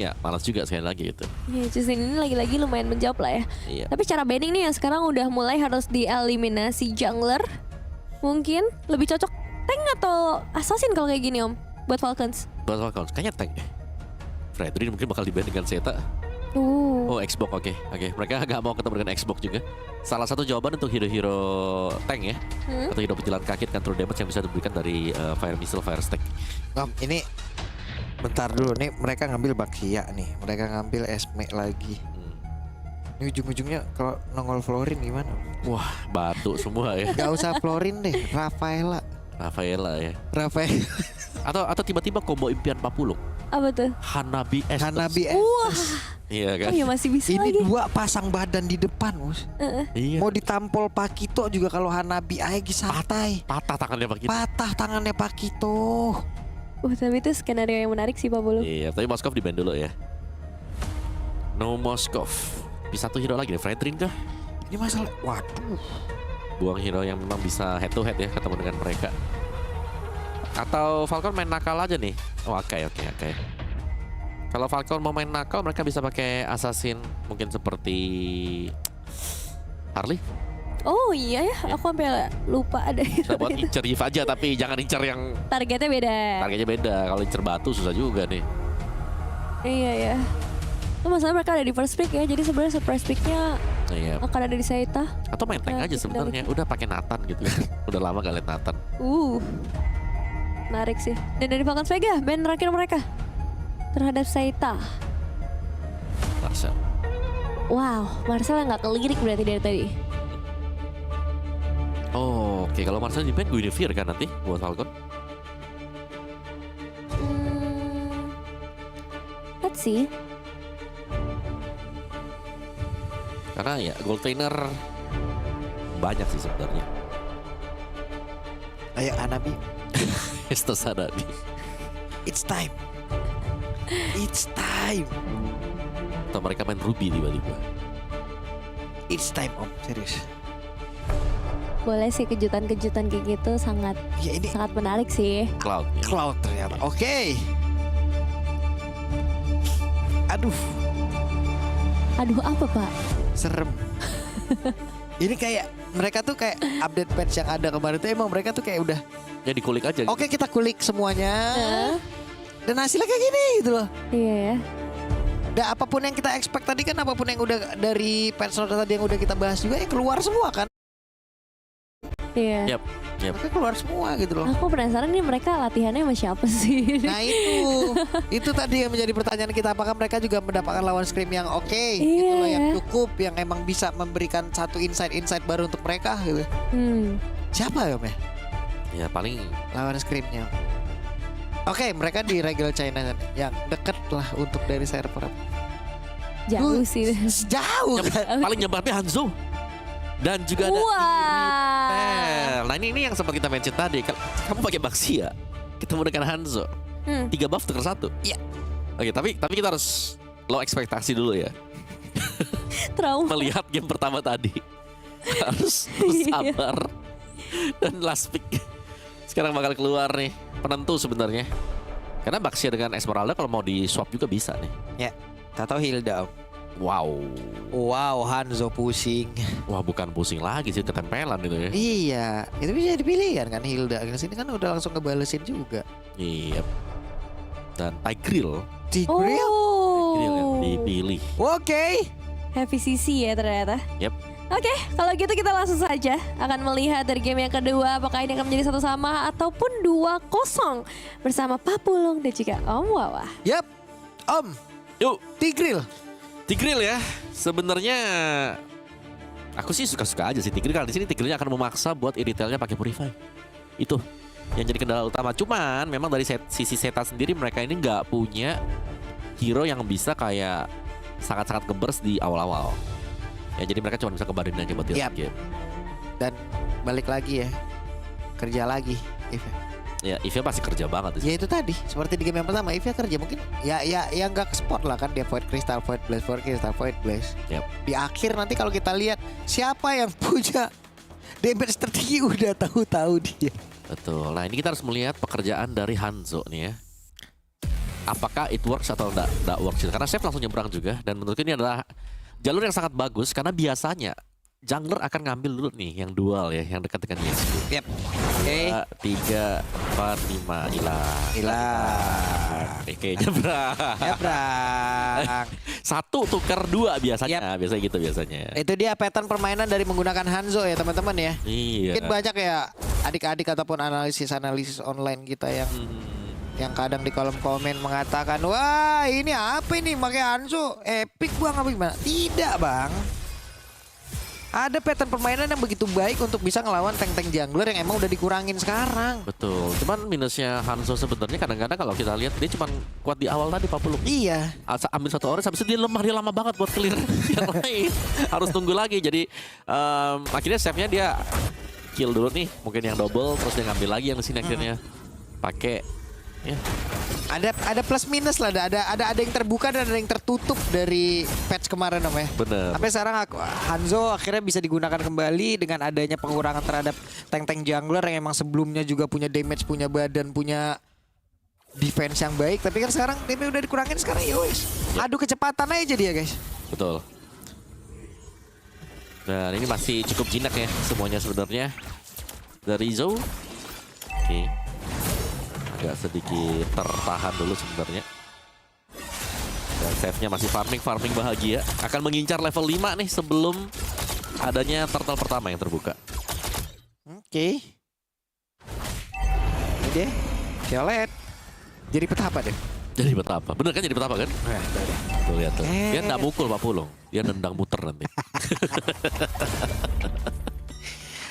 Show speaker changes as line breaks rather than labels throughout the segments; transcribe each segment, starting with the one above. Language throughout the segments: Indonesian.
Ya malas juga sekali lagi gitu.
Ya Justin ini lagi-lagi lumayan menjawab lah ya.
Iya.
Tapi cara banning nih yang sekarang udah mulai harus dieliminasi jungler. Mungkin lebih cocok tank atau assassin kalau kayak gini om buat Falcons.
Buat Falcons kayaknya tank ya. Fredrin mungkin bakal di-ban dengan Zeta. Oh Xbox oke. Mereka nggak mau ketemu dengan Xbox juga. Salah satu jawaban untuk hero-hero tank ya. Atau hero pejalan kaki kan true damage yang bisa diberikan dari Fire Missile, Fire Stack.
Ini bentar dulu nih, mereka ngambil Baxia nih, mereka ngambil Esme lagi. Ini ujung-ujungnya kalau nongol Florin gimana?
Wah batu semua ya.
Gak usah Florin deh, Rafaela
ya.
Rafael
Atau tiba-tiba combo impian Papulung.
Apa tuh?
Hanabi Estes.
Hanabi
Wah.
Iya kan?
Oh ya masih bisa
ini
lagi.
dua pasang badan di depan, Mus.
Iya.
Mau ditampol Pakito juga kalau Hanabi Aegi santai.
Patah tangannya Pak Kito.
Patah tangannya Pakito.
Tapi itu skenario yang menarik sih Pak Bulu.
Iya, tapi Moskov di ban dulu ya. No Moskov. Bisa satu hero lagi nih, Fredrin kah?
Ini masalah, waduh.
Buang hero yang memang bisa head to head ya ketemu dengan mereka. Atau Falcon main nakal aja nih. Oh, oke. Kalau Falcon mau main nakal, mereka bisa pakai assassin mungkin seperti Harley.
Oh iya ya, aku sampai lupa ada hero
Kita buat
itu.
incer Eve aja, tapi jangan incer yang
Targetnya beda.
targetnya beda. Kalau incer batu susah juga nih.
Iya ya. Itu masalah mereka ada di first pick ya, jadi sebenarnya surprise picknya
Iya.
akan ada di Saita.
Atau main tank aja sebenarnya. Udah pakai Nathan gitu. Udah lama gak liat Nathan.
Menarik sih. Dan dari Falcons Vega, ban terakhir mereka terhadap Saita.
Marcel.
Wow, Marcel nggak kelirik berarti dari tadi.
Oh, oke. Kalau Marcel di ban Guinevere kan nanti buat Falcon.
Let's see.
Karena ya gold trainer banyak sih sebenarnya.
Ayo Hanabi,
Estes Hanabi.
it's time. It's time.
Atau mereka main Ruby tiba-tiba.
It's time Om, serius.
Boleh sih kejutan-kejutan kayak gitu sangat
Ya ini
sangat menarik sih.
Cloud.
Cloud ternyata. Oke. Aduh,
Aduh apa Pak?
serem. Ini kayak mereka tuh kayak update patch yang ada kemarin tuh emang mereka tuh kayak udah
Ya dikulik aja.
oke kita kulik semuanya dan hasilnya kayak gini gitu loh.
Iya ya.
Dan apapun yang kita expect tadi kan, apapun yang udah dari patch note tadi yang udah kita bahas juga keluar semua kan.
Iya.
Yap.
Mereka keluar semua gitu loh.
Aku penasaran nih mereka latihannya sama siapa sih?
Nah itu tadi yang menjadi pertanyaan kita, apakah mereka juga mendapatkan lawan scrim yang oke, gitu loh, yang cukup, yang emang bisa memberikan satu insight baru untuk mereka gitu. Siapa ya Om ya?
Ya paling
Lawan scrimnya. Oke, mereka di Regal China kan, yang deket lah untuk dari server.
Jauh sih.
Jauh kan?
paling nyebatnya Hanzo. Dan juga ada Iritel. Nah ini yang sempat kita mention tadi. Kamu pakai Baxia, ketemu dengan Hanzo. 3 buff tukar 1.
Iya.
Oke, tapi kita harus low ekspektasi dulu ya.
Trauma.
Melihat game pertama tadi. Harus sabar. Dan last pick sekarang bakal keluar nih, penentu sebenarnya. Karena Baxia dengan Esmeralda kalau mau di swap juga bisa nih.
Ya, tahu Hilda Om.
Wow,
Hanzo pusing.
wah bukan pusing lagi sih, ketempelan itu ya.
Iya, itu bisa dipilihan kan Hilda. Kesini kan udah langsung ngebalesin juga.
Iya. Dan Tigreal
Tigreal.
yang dipilih.
Oke.
Heavy CC ya ternyata.
Yep.
Oke, kalau gitu kita langsung saja akan melihat dari game yang kedua apakah ini akan menjadi 1 sama ataupun 2-0 bersama Papulung dan juga Om Wawa.
Yap. Om,
Yuk,
Tigreal.
Tigreal ya. Sebenarnya aku sih suka-suka aja sih Tigreal. Di sini Tigrealnya akan memaksa buat Iritelnya pakai Purify. Itu yang jadi kendala utama. Cuman memang dari sisi Zeta sendiri mereka ini nggak punya hero yang bisa kayak sangat-sangat ngeburst di awal-awal. Ya jadi mereka cuma bisa kebarin aja buat game.
Dan balik lagi ya, kerja lagi Eve.
Ya Eve pasti kerja banget di
Ya itu tadi, seperti di game yang pertama Eve kerja mungkin ya nggak ke spot lah kan, dia Void Crystal, Void Blaze, Void Crystal, Void Blaze.
Yep.
Di akhir nanti kalau kita lihat siapa yang punya damage tertinggi udah tahu dia.
Betul. Nah ini kita harus melihat pekerjaan dari Hanzo nih ya. apakah it works atau tidak works. Karena Chef langsung nyebrang juga. Dan menurutku ini adalah jalur yang sangat bagus. Karena biasanya jungler akan ngambil dulu nih yang dual ya, yang dekat dengan Yasuo.
Yep. Oke.
3, 4, 5, hilang. Oke, nyebrang. 1 tukar 2 biasanya. Biasanya gitu biasanya.
Itu dia pattern permainan dari menggunakan Hanzo ya teman-teman ya.
Iya.
Mungkin banyak ya adik-adik ataupun analisis online kita yang kadang di kolom komen mengatakan, wah ini apa ini pakai Hanzo epic bang apa gimana? Tidak bang. Ada pattern permainan yang begitu baik untuk bisa ngelawan tank-tank jungler yang emang udah dikurangin sekarang.
Betul. Cuman minusnya Hanzo sebenarnya kadang-kadang kalau kita lihat dia cuma kuat di awal tadi 40.
Iya.
Ambil 1 orange habis itu dia lemah, dia lama banget buat clear yang lain. Harus tunggu lagi. Jadi akhirnya save-nya dia kill dulu nih, mungkin yang double terus dia ngambil lagi yang di sini akhirnya. Pakai ya.
Ada plus minus lah, ada yang terbuka dan ada yang tertutup dari patch kemarin namanya.
Bener.
Sampai sekarang Hanzo akhirnya bisa digunakan kembali dengan adanya pengurangan terhadap tank-tank jungler yang emang sebelumnya juga punya damage, punya badan, punya defense yang baik. Tapi kan sekarang timnya udah dikurangin sekarang ya guys. Adu kecepatan aja dia guys.
Betul. Dan ini masih cukup jinak ya semuanya sebenarnya. Dari Zo. Oke. Agak sedikit tertahan dulu sebenarnya. Dan save-nya masih farming bahagia. Akan mengincar level 5 nih sebelum adanya turtle pertama yang terbuka.
Oke. Ini dia, Violet. Jadi petapa deh.
Jadi petapa. Bener kan jadi petapa kan? Tuh lihat tuh. Dia nggak mukul Pak Pulung. Dia nendang muter nanti.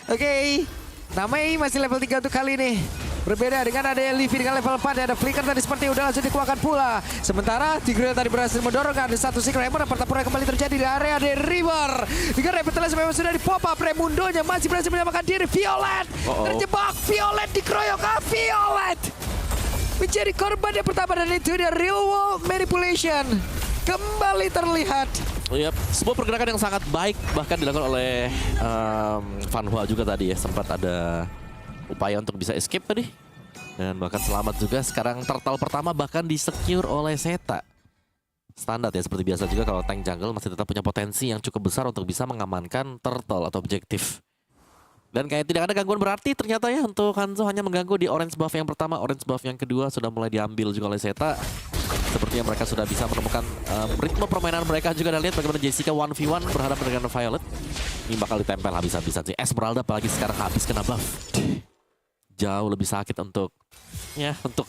Oke. Namai masih level 3 untuk kali ini. Berbeda dengan ada Livi dengan level 4. Ada Flicker tadi seperti udah langsung dikuakan pula. Sementara Tigreal tadi berhasil mendorong. Ada satu Secret Hammer. Pertempuran kembali terjadi di area The River. Dengan Repetilas memang sudah di pop up. Raimundonya masih berhasil menyamakan diri. Violet terjebak. Violet dikeroyok. Violet menjadi korban yang pertama. Dan itu dia real world manipulation kembali terlihat.
Yap, sebuah pergerakan yang sangat baik bahkan dilakukan oleh Fanhua juga tadi ya. Sempat ada upaya untuk bisa escape tadi. Dan bahkan selamat juga. Sekarang turtle pertama bahkan di-secure oleh Zeta. Standar ya, seperti biasa juga kalau tank jungle masih tetap punya potensi yang cukup besar untuk bisa mengamankan turtle atau objektif. Dan kayak tidak ada gangguan berarti ternyata ya untuk Hanzo hanya mengganggu di orange buff yang pertama. Orange buff yang kedua sudah mulai diambil juga oleh Zeta. Sepertinya mereka sudah bisa menemukan ritme permainan mereka juga. Dan lihat bagaimana Jessica 1v1 berhadapan dengan Violet. Ini bakal ditempel habis-habisan sih. Esmeralda apalagi sekarang habis kena buff. Jauh lebih sakit untuk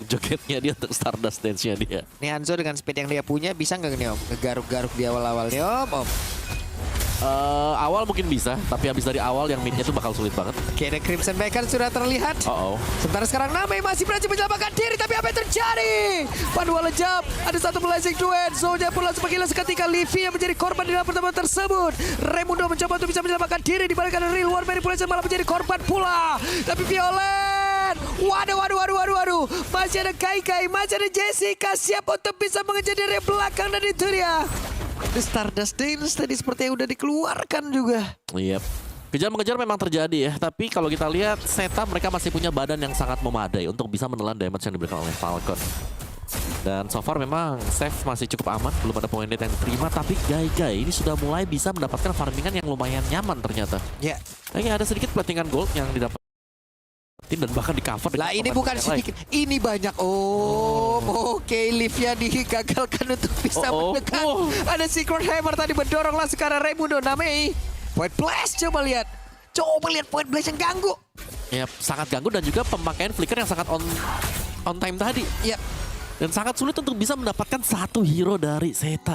jogetnya dia, untuk Stardust Dance-nya dia.
Nih Hanzo dengan speed yang dia punya bisa nggak nih Om? Ngegaruk-garuk di awal-awal nih Om?
Awal mungkin bisa, tapi habis dari awal yang midnya tuh bakal sulit banget.
Oke, ada Crimson Beacon sudah terlihat. Sementara sekarang Namai masih berhasil menyelamatkan diri, tapi apa yang terjadi? Panua lejap, ada satu blazing duet. Zonya pun langsung menggila seketika. Livi yang menjadi korban di dalam pertemuan tersebut. Raimundo mencoba untuk bisa menyelamatkan diri, dibalikan real world manipulation malah menjadi korban pula. Tapi Violet, waduh. Masih ada Kai, masih ada Jessica siap untuk bisa mengejar dari belakang, dan itu dia. The Stardust Dance tadi seperti yang udah dikeluarkan juga.
Yep. Kejar-mengejar memang terjadi ya. Tapi kalau kita lihat Zeta mereka masih punya badan yang sangat memadai untuk bisa menelan damage yang diberikan oleh Falcon. Dan so far memang Seth masih cukup aman. Belum ada point dead yang diterima. Tapi Gai ini sudah mulai bisa mendapatkan farmingan yang lumayan nyaman ternyata.
Ya.
Kayaknya ada sedikit platingan gold yang didapat. Dan bahkan di cover.
Lah ini bukan sedikit, ini banyak. Oke, Livia digagalkan untuk bisa mendekat. Ada Secret Hammer tadi mendoronglah sekarang Raimundo. Namai Point Blast, coba lihat Point Blast yang ganggu.
Ya, sangat ganggu dan juga pemakaian flicker yang sangat on time tadi.
Ya.
Dan sangat sulit untuk bisa mendapatkan satu hero dari Zeta.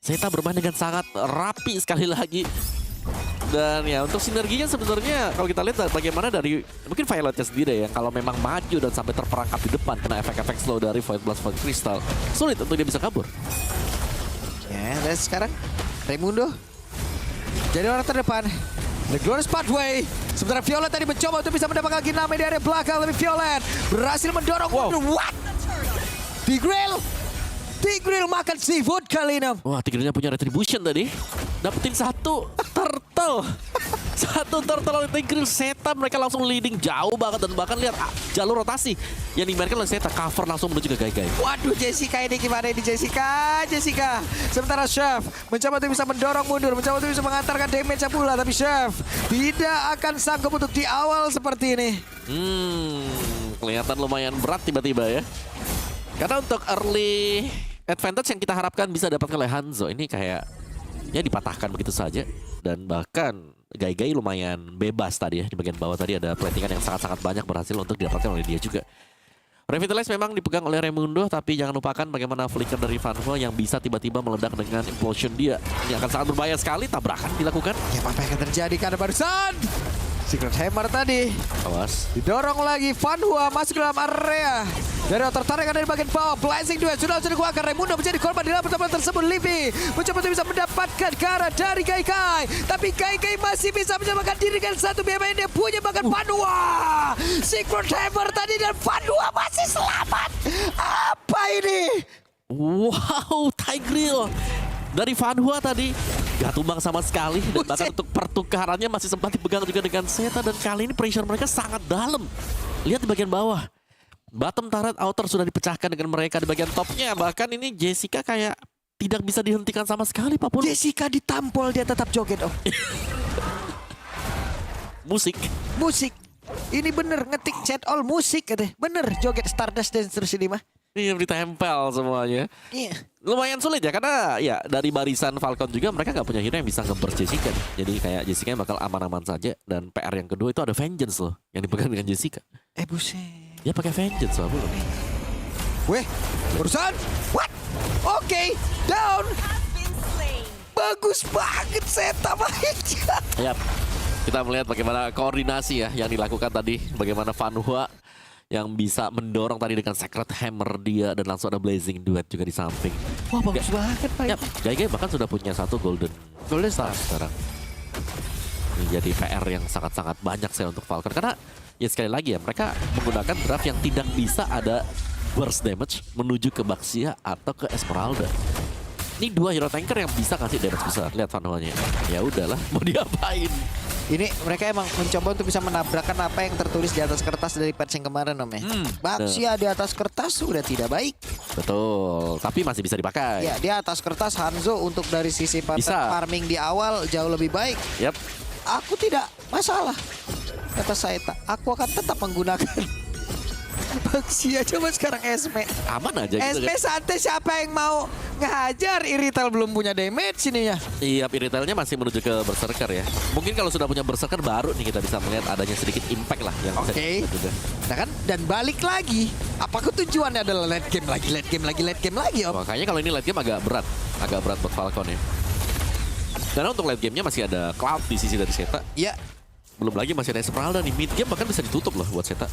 Zeta bermain dengan sangat rapi sekali lagi. Dan ya untuk sinerginya sebenarnya kalau kita lihat bagaimana dari mungkin Violetnya sendiri ya, kalau memang maju dan sampai terperangkap di depan kena efek-efek slow dari Void Blast Void Crystal, sulit untuk dia bisa kabur.
Ya, dan sekarang Raimundo jadi orang terdepan. The Glorious Pathway. Sementara Violet tadi mencoba untuk bisa mendapatkan Giname dari area belakang, tapi Violet berhasil mendorong.
Wow.
What? Tigreal Tigreal makan seafood kali ini.
Wah, Tigrealnya punya retribution tadi. Dapetin satu turtle. Satu turtle oleh Tigreal. Zeta mereka langsung leading jauh banget. Dan bahkan lihat jalur rotasi yang dimainkan oleh Zeta. Cover langsung menuju ke Gai-Gai.
Waduh, Jessica ini gimana ini Jessica? Sementara Chef mencoba untuk bisa mendorong mundur, mencoba untuk bisa mengantarkan damage pula, tapi Chef tidak akan sanggup untuk di awal seperti ini.
Kelihatan lumayan berat tiba-tiba ya. Karena untuk early advantage yang kita harapkan bisa dapatkan oleh Hanzo ini kayak ya dipatahkan begitu saja. Dan bahkan Gai-Gai lumayan bebas tadi ya. Di bagian bawah tadi ada platingan yang sangat-sangat banyak berhasil untuk didapatkan oleh dia juga. Revitalize memang dipegang oleh Raimundo, tapi jangan lupakan bagaimana flicker dari Vanho yang bisa tiba-tiba meledak dengan implosion dia. Ini akan sangat berbahaya sekali, tabrakan dilakukan.
Ya, apa yang akan terjadi karena barusan Secret Hammer tadi
Awas.
didorong lagi, Vanhua masuk ke dalam area. Dari tertarik dari bagian bawah, Blazing Duet sudah dikeluarkan. Raimundo menjadi korban di dalam pertemuan tersebut. Livy mencoba untuk bisa mendapatkan cara dari Gai-Gai, tapi Gai-Gai masih bisa menyelamatkan diri dengan satu BM yang dia punya. Bahkan Vanhua, Secret Hammer tadi dan Vanhua masih selamat. Apa ini?
Wow, Tigreal dari Vanhua tadi gak tumbang sama sekali. Dan bahkan untuk pertukarannya masih sempat dipegang juga dengan Zeta. Dan kali ini pressure mereka sangat dalam. Lihat di bagian bawah. Bottom turret outer sudah dipecahkan dengan mereka di bagian topnya. Bahkan ini Jessica kayak tidak bisa dihentikan sama sekali, Pak Pul.
Jessica ditampol, dia tetap joget.
Musik.
Ini bener ngetik chat all musik katanya. Bener joget Stardust Dance terus ini mah.
Iya, ditempel semuanya.
Iya.
Lumayan sulit ya, karena ya dari barisan Falcon juga mereka nggak punya hero yang bisa nge-burst Jessica. Jadi kayak Jessica bakal aman-aman saja. Dan PR yang kedua itu ada Vengeance loh, yang dipegang dengan Jessica.
Buset.
Dia pakai Vengeance Pak Pul.
Weh, urusan? What? Oke, down. Bagus banget Zeta mainnya.
Yap. Kita melihat bagaimana koordinasi ya yang dilakukan tadi. Bagaimana Vanhua yang bisa mendorong tadi dengan Secret Hammer dia. Dan langsung ada Blazing Duet juga di samping.
Wah, bagus banget Pak.
Yap, Gai-Gai bahkan sudah punya satu Golden Star sekarang. Ini jadi PR yang sangat-sangat banyak saya untuk Falcon. Karena ya sekali lagi ya, mereka menggunakan draft yang tidak bisa ada burst damage menuju ke Baxia atau ke Esmeralda. Ini dua hero tanker yang bisa kasih damage besar. Lihat Vanhua-nya. Ya udahlah, mau diapain?
Ini mereka emang mencoba untuk bisa menabrakkan apa yang tertulis di atas kertas dari patch yang kemarin Om ya. Baxia di atas kertas sudah tidak baik.
Betul, tapi masih bisa dipakai.
Ya, di atas kertas Hanzo untuk dari sisi
Bisa.
farming di awal jauh lebih baik.
Yap.
Aku tidak masalah. Kata Saeta, aku akan tetap menggunakan Baxia. Coba sekarang Esme.
Aman aja gitu.
Esme santai, siapa yang mau ngehajar? Irrital belum punya damage ininya.
Iya, Irritalnya masih menuju ke Berserker ya. Mungkin kalau sudah punya Berserker baru nih kita bisa melihat adanya sedikit impact lah yang bisa
Oke.
dilakukan juga.
Nah kan, dan balik lagi. Apakah tujuannya adalah late game lagi Om?
Makanya kalau ini late game agak berat buat Falcon ya. Karena untuk late gamenya masih ada Cloud di sisi dari Zeta.
Ya,
Belum lagi masih ada Esmeralda nih. Mid game bahkan bisa ditutup loh buat Zeta.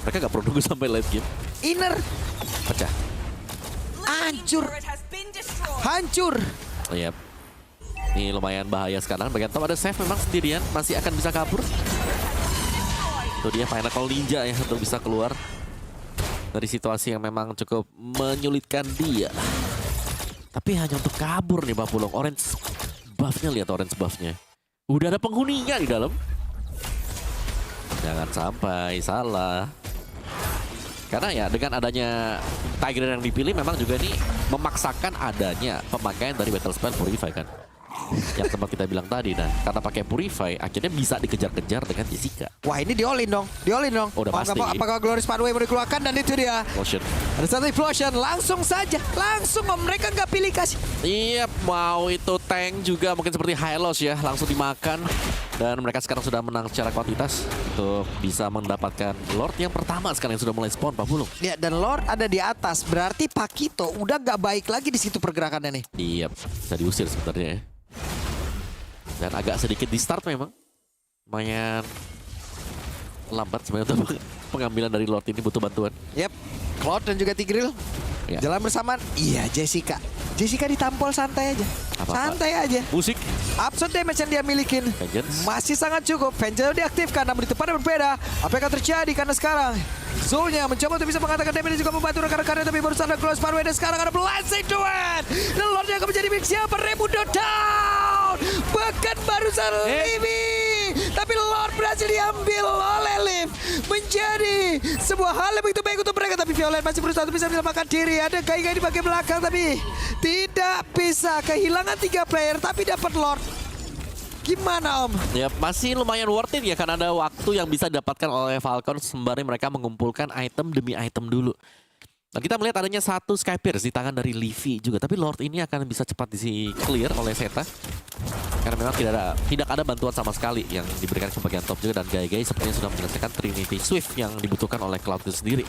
Mereka gak perlu nunggu sampai late game.
inner
Pecah.
hancur.
Oh, iya. Ini lumayan bahaya sekarang. Bagian top ada Seth memang sendirian. Masih akan bisa kabur. Itu dia final call ninja ya untuk bisa keluar dari situasi yang memang cukup menyulitkan dia. Tapi hanya untuk kabur nih Pak Pulong. Orange buffnya, lihat orange buffnya. Udah ada penghuninya di dalam. Jangan sampai salah. Karena ya dengan adanya Tiger yang dipilih memang juga ini memaksakan adanya pemakaian dari Battle Spell Purify kan. Yang sempat kita bilang tadi. Nah, karena pakai Purify akhirnya bisa dikejar-kejar dengan Jessica.
Wah, ini diolin dong.
Oh, udah pasti.
Apakah Glorious Pathway mau dikeluarkan? Dan itu dia.
Motion.
Ada satu explosion, langsung saja. Langsung Om, mereka nggak pilih kasih.
Iya, mau itu tank juga mungkin seperti Hylos ya, langsung dimakan. Dan mereka sekarang sudah menang secara kuantitas untuk bisa mendapatkan Lord yang pertama sekarang yang sudah mulai spawn, Pak Pulung.
Ya, dan Lord ada di atas. Berarti Pakito udah nggak baik lagi di situ pergerakannya nih.
Iya, bisa diusir sebenarnya ya. Dan agak sedikit di start memang. Lumayan lambat sebenarnya untuk pengambilan dari Lord ini, butuh bantuan.
Yep, Cloud dan juga Tigreal
Ya.
jalan bersamaan. Iya, Jessica ditampol santai aja.
Apa-apa.
Santai aja.
Musik.
Absolute damage yang dia milikin
Vengeance.
masih sangat cukup. Vengeance diaktifkan namun di tempat yang berbeda. Apa yang akan terjadi karena sekarang Zulnya mencoba untuk bisa mengatakan damage dan juga membantu rekan-rekannya, tapi barusan ada close fareway dan sekarang ada blessing duet. Dan Lordnya akan menjadi milik siapa? Raimundo down. Bahkan barusan Livy, tapi Lord berhasil diambil oleh Liv. Menjadi sebuah hal yang begitu baik untuk mereka, tapi Violet masih berusaha untuk bisa menyelamatkan diri. Ada Gai di bagian belakang, tapi tidak bisa. Kehilangan 3 player, tapi dapat Lord. Gimana Om?
Ya masih lumayan worth it ya, karena ada waktu yang bisa didapatkan oleh Falcon sembari mereka mengumpulkan item demi item dulu. Dan kita melihat adanya satu Sky Pierce di tangan dari Livy juga, tapi Lord ini akan bisa cepat clear oleh Zeta. Karena memang tidak ada bantuan sama sekali yang diberikan ke bagian top juga, dan Gai sepertinya sudah menyelesaikan Trinity Swift yang dibutuhkan oleh Cloud itu sendiri.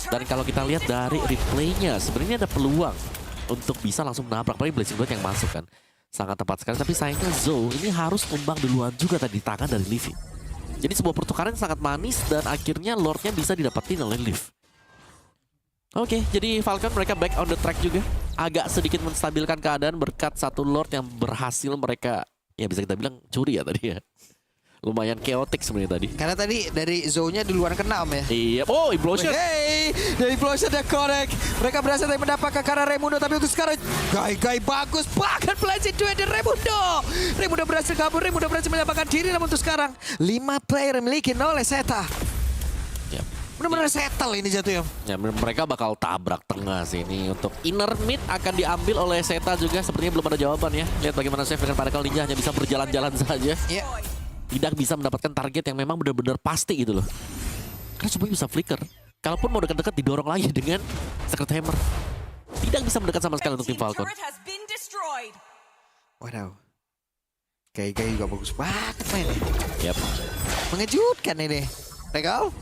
Dan kalau kita lihat dari replaynya, sebenarnya ada peluang untuk bisa langsung menabrak, apalagi Blazing Duet yang masuk kan. Sangat tepat sekali, tapi sayangnya Zou ini harus tumbang duluan juga tadi di tangan dari Livy. Jadi sebuah pertukaran yang sangat manis dan akhirnya Lordnya bisa didapetin oleh Liv. Oke, jadi Falcon mereka back on the track juga. Agak sedikit menstabilkan keadaan berkat satu Lord yang berhasil mereka, ya bisa kita bilang curi ya tadi ya. Lumayan chaotic sebenarnya tadi.
Karena tadi dari Zou-nya duluan kena Om ya.
Iya, oh Implosion.
Hey, dari Implosion dan Connect. Mereka berhasil dari mendapatkan karena Raimundo, tapi untuk sekarang Gai bagus. Bahkan Blazing Duet dan Raimundo. Raimundo berhasil kabur, Raimundo berhasil menyelamatkan diri, namun untuk sekarang 5 player yang miliki oleh Zeta.
Ya.
Benar-benar settle ini jatuh ya.
Ya, mereka bakal tabrak tengah sih ini. Untuk inner mid akan diambil oleh Zeta juga. Sepertinya belum ada jawaban ya. Lihat bagaimana Chef dengan Particle Ninja hanya bisa berjalan-jalan saja.
Iya.
Tidak bisa mendapatkan target yang memang benar-benar pasti gitu loh. Karena semuanya bisa flicker. Kalaupun mau dekat-dekat didorong lagi dengan Secret Hammer. Tidak bisa mendekat sama sekali untuk tim Falcon.
Waduh. Gai juga bagus banget mainnya.
Yap.
Mengejutkan ini. Regal.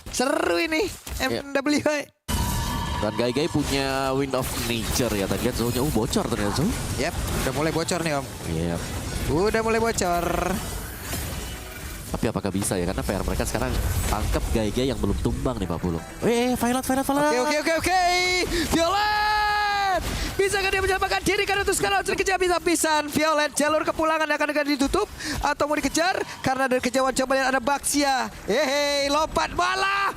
Seru ini. MWI.
Dan Gai punya Wind of Nature ya. Tadi lihat Zou-nya bocor ternyata Zou.
Yap, udah mulai bocor nih Om.
Yap.
Udah mulai bocor.
Tapi apakah bisa ya? Karena PR mereka sekarang tangkap Gai yang belum tumbang nih Pak Pulung. Violet.
Oke. Violet! Bisakah dia menyelamatkan diri karena itu sekarang harus dikejar bisa-bisan. Violet, jalur kepulangan akan ditutup atau mau dikejar? Karena dari kejauhan coba lihat ada Baxia. Lompat malah.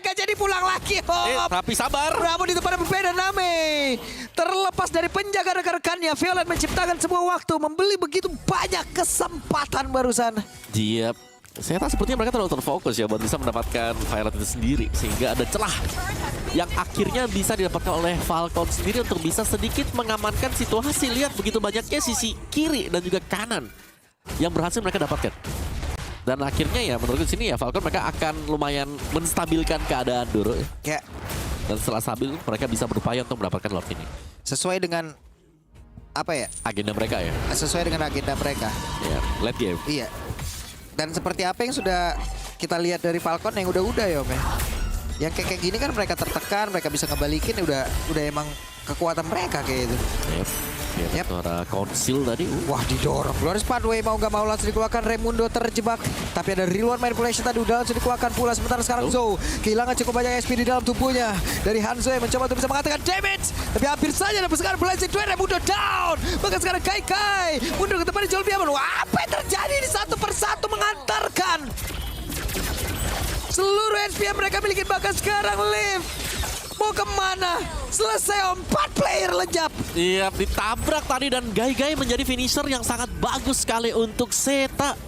Gak jadi pulang lagi.
Tapi sabar.
Namun itu pada berbeda Name. Terlepas dari penjaga rekan-rekannya, Violet menciptakan sebuah waktu, membeli begitu banyak kesempatan barusan.
Yap. Saya tahu sepertinya mereka terlalu terfokus ya buat bisa mendapatkan Violet itu sendiri. Sehingga ada celah yang akhirnya bisa didapatkan oleh Falcon sendiri untuk bisa sedikit mengamankan situasi. Lihat begitu banyaknya sisi kiri dan juga kanan yang berhasil mereka dapatkan. Dan akhirnya ya menurutku di sini ya Falcon mereka akan lumayan menstabilkan keadaan dulu.
Ya.
Dan setelah stabil mereka bisa berupaya untuk mendapatkan Lord ini.
Sesuai dengan apa ya?
Agenda mereka ya.
Sesuai dengan agenda mereka.
Ya, late game.
Iya. Dan seperti apa yang sudah kita lihat dari Falcon yang udah ya Om ya. Yang kayak gini kan mereka tertekan, mereka bisa ngebalikin, udah emang kekuatan mereka kayak itu.
Yep. Suara konsil tadi.
Wah didorong. Glorious Pathway mau gak mau langsung dikeluarkan. Raimundo terjebak. Tapi ada real manipulation tadi udah langsung dikeluarkan pula. Sementara sekarang Zou kehilangan cukup banyak SP di dalam tubuhnya. Dari Hanzo yang mencoba untuk bisa mengatakan damage. Tapi hampir saja dan sekarang Blazing Duet Raimundo down. Bahkan sekarang Kai mundur ke depan di jauh lebih aman. Wah, apa yang terjadi ini satu persatu mengantarkan seluruh SP yang mereka miliki. Bahkan sekarang Liv mau kemana? Selesai Om, 4 player lejap.
Iya, ditabrak tadi dan Gai menjadi finisher yang sangat bagus sekali untuk Zeta.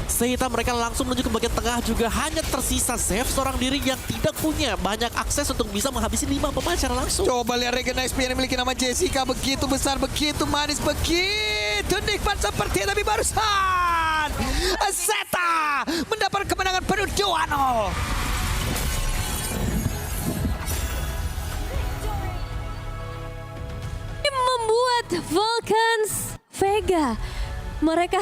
Zeta mereka langsung menuju ke bagian tengah juga. Hanya tersisa Chef seorang diri yang tidak punya banyak akses untuk bisa menghabisi 5 pemain secara langsung.
Coba lihat regen XP yang dimiliki nama Jessica. Begitu besar, begitu manis, begitu nikmat seperti tapi barusan Zeta mendapat kemenangan penuh 2-0.
Membuat Vulcans Vega mereka